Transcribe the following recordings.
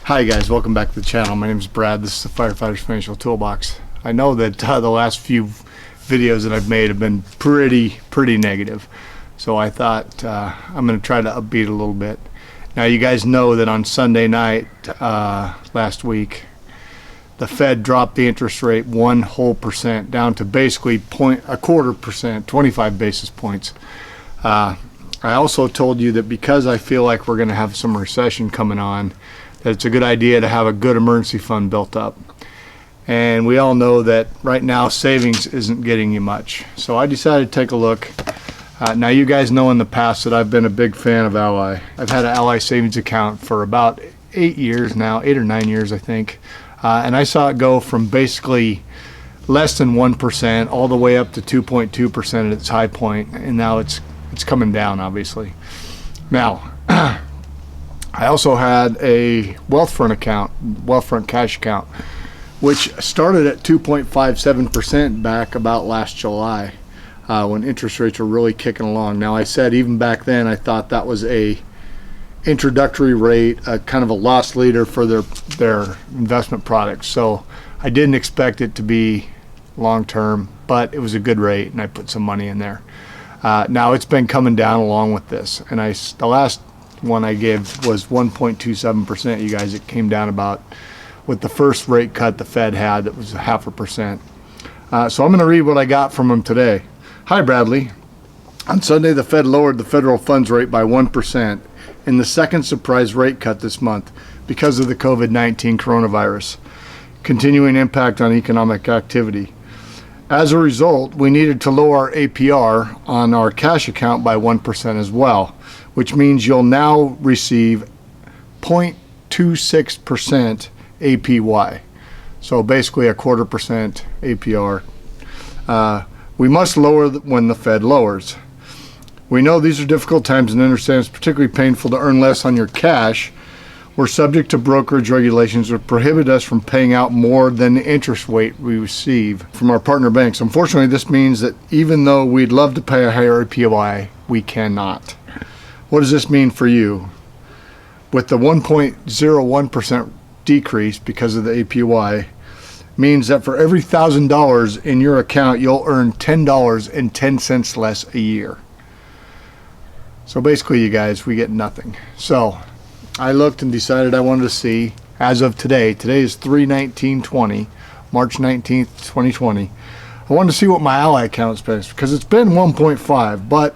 Hi guys, welcome back to the channel. My name is Brad. This is the Firefighter's Financial Toolbox. I know that the last few videos that I've made have been pretty negative, so I thought I'm going to try to upbeat a little bit. Now you guys know that on Sunday night last week, the Fed dropped the interest rate 1% down to basically 0.25%, 25 basis points. I also told you that because I feel like we're going to have some recession coming on, that it's a good idea to have a good emergency fund built up. And we all know that right now savings isn't getting you much. So I decided to take a look. Now you guys know in the past that I've been a big fan of Ally. I've had an Ally savings account for about 8 years now, 8 or 9 years I think. And I saw it go from basically less than 1% all the way up to 2.2% at its high point, and now it's coming down obviously. Now I also had a Wealthfront account, Wealthfront cash account, which started at 2.57% back about last July when interest rates were really kicking along. Now I said even back then I thought that was a introductory rate, kind of a loss leader for their investment products. So I didn't expect it to be long term, but it was a good rate and I put some money in there. Now it's been coming down along with this, and the last one I gave was 1.27%. You guys, it came down about with the first rate cut the Fed had, that was 0.5%. So I'm going to read what I got from them today. Hi Bradley. On Sunday, the Fed lowered the federal funds rate by 1% in the second surprise rate cut this month because of the COVID-19 coronavirus continuing impact on economic activity. As a result, we needed to lower our APR on our cash account by 1% as well, which means you'll now receive 0.26% APY. So basically a 0.25% APR. We must lower when the Fed lowers. We know these are difficult times and understand it's particularly painful to earn less on your cash. We're subject to brokerage regulations that prohibit us from paying out more than the interest rate we receive from our partner banks. Unfortunately, this means that even though we'd love to pay a higher APY, we cannot. What does this mean for you? With the 1.01% decrease because of the APY, means that for every $1,000 in your account, you'll earn $10.10 less a year. So basically, you guys, we get nothing. So I looked and decided I wanted to see, as of today is 3/19/20, March 19th, 2020. I wanted to see what my Ally account spends, because it's been 1.5, but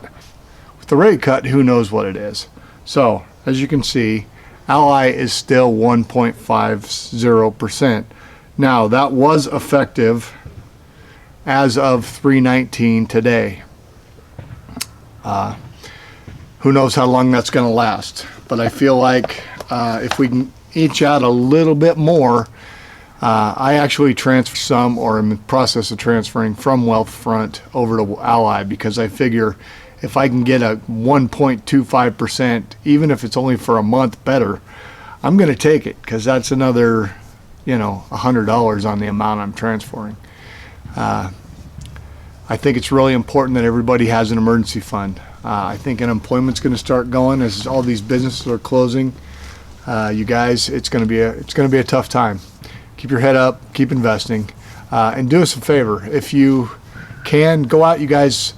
with the rate cut, who knows what it is. So as you can see, Ally is still 1.50%. Now that was effective as of 3/19 today. Who knows how long that's going to last, but I feel like if we can each out a little bit more, I actually transfer some, or am in the process of transferring from Wealthfront over to Ally, because I figure if I can get a 1.25%, even if it's only for a month better, I'm going to take it, because that's another, $100 on the amount I'm transferring. I think it's really important that everybody has an emergency fund. I think unemployment's going to start going as all these businesses are closing. You guys, it's going to be a tough time. Keep your head up, keep investing, and do us a favor. If you can, go out, you guys,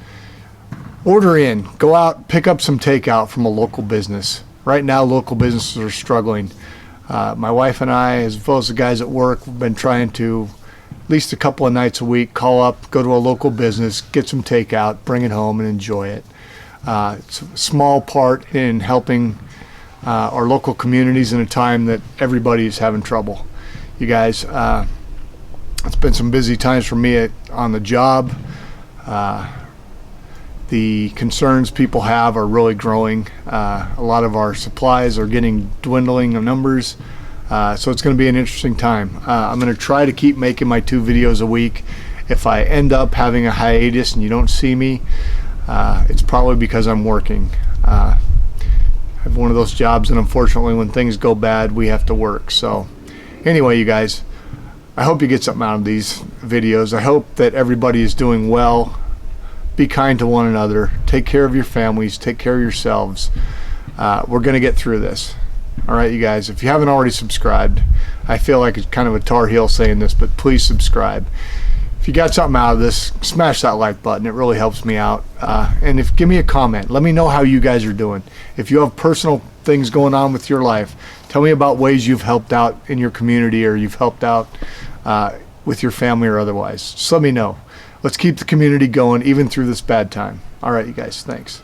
order in, go out, pick up some takeout from a local business. Right now, local businesses are struggling. My wife and I, as well as the guys at work, we've been trying to, at least a couple of nights a week, call up, go to a local business, get some takeout, bring it home, and enjoy it. It's a small part in helping our local communities in a time that everybody is having trouble. You guys, it's been some busy times for me on the job. The concerns people have are really growing. A lot of our supplies are dwindling in numbers. So it's going to be an interesting time. I'm going to try to keep making my 2 videos a week. If I end up having a hiatus and you don't see me, it's probably because I'm working. I have one of those jobs, and unfortunately when things go bad, we have to work. So anyway, you guys, I hope you get something out of these videos. I hope that everybody is doing well. Be kind to one another. Take care of your families. Take care of yourselves. We're going to get through this. All right, you guys, if you haven't already subscribed, I feel like it's kind of a Tar Heel saying this, but please subscribe. If you got something out of this, smash that like button. It really helps me out. And give me a comment. Let me know how you guys are doing. If you have personal things going on with your life, tell me about ways you've helped out in your community, or you've helped out with your family or otherwise. Just let me know. Let's keep the community going even through this bad time. All right, you guys, thanks.